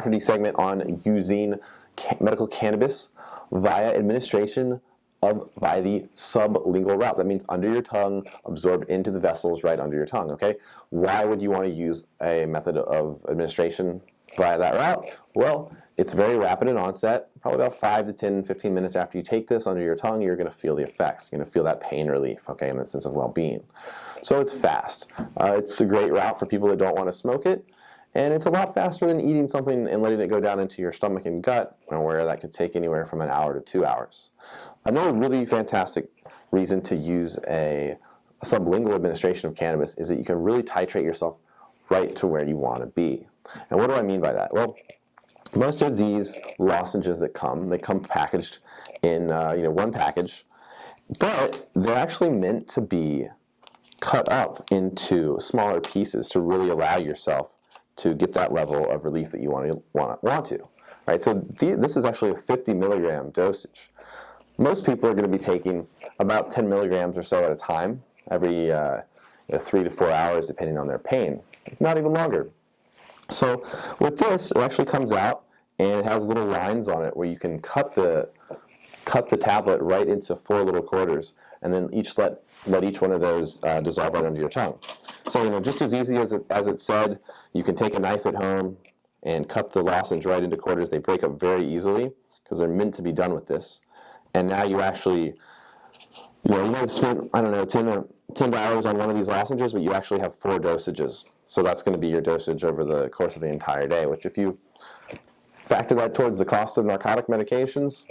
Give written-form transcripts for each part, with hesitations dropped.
Dr. D segment on using medical cannabis via administration by the sublingual route. That means under your tongue, absorbed into the vessels right under your tongue, okay? Why would you want to use a method of administration via that route? Well, it's very rapid in onset. Probably about 5 to 10, 15 minutes after you take this under your tongue, you're going to feel the effects. You're going to feel that pain relief, okay, in the sense of well-being. So it's fast. It's a great route for people that don't want to smoke it. And it's a lot faster than eating something and letting it go down into your stomach and gut, where that could take anywhere from an hour to 2 hours. Another really fantastic reason to use a sublingual administration of cannabis is that you can really titrate yourself right to where you want to be. And what do I mean by that? Well, most of these lozenges that they come packaged in one package, but they're actually meant to be cut up into smaller pieces to really allow yourself to get that level of relief that you want to. Right? So this is actually a 50 milligram dosage. Most people are going to be taking about 10 milligrams or so at a time, every 3 to 4 hours, depending on their pain. Not even longer. So with this, it actually comes out and it has little lines on it where you can cut the tablet right into 4 little quarters, and then let each one of those dissolve right under your tongue. So just as easy as it said, you can take a knife at home and cut the lozenge right into quarters. They break up very easily because they're meant to be done with this. And now you actually, you might have spent, 10 hours on one of these lozenges, but you actually have 4 dosages. So that's going to be your dosage over the course of the entire day, which if you factor that towards the cost of narcotic medications,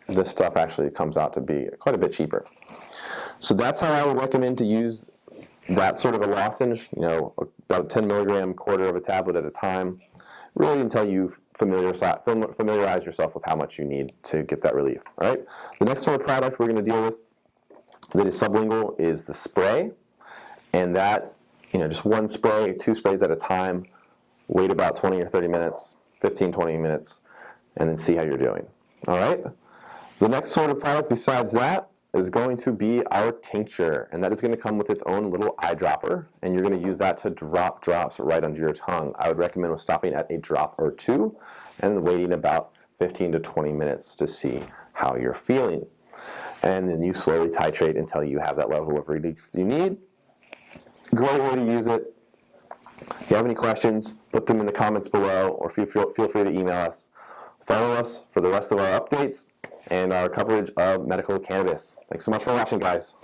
this stuff actually comes out to be quite a bit cheaper. So that's how I would recommend to use that sort of a lozenge, about a 10 milligram quarter of a tablet at a time, really until you familiarize yourself with how much you need to get that relief. All right. The next sort of product we're going to deal with that is sublingual is the spray, and that, just 1 spray, 2 sprays at a time, wait about 20 or 30 minutes, 15, 20 minutes, and then see how you're doing. All right. The next sort of product besides that is going to be our tincture, and that is going to come with its own little eyedropper, and you're going to use that to drop drops right under your tongue. I would recommend stopping at a drop or 2 and waiting about 15 to 20 minutes to see how you're feeling. And then you slowly titrate until you have that level of relief you need. Great way to use it. If you have any questions, put them in the comments below, or feel free to email us. Follow us for the rest of our updates and our coverage of medical cannabis. Thanks so much for watching, guys.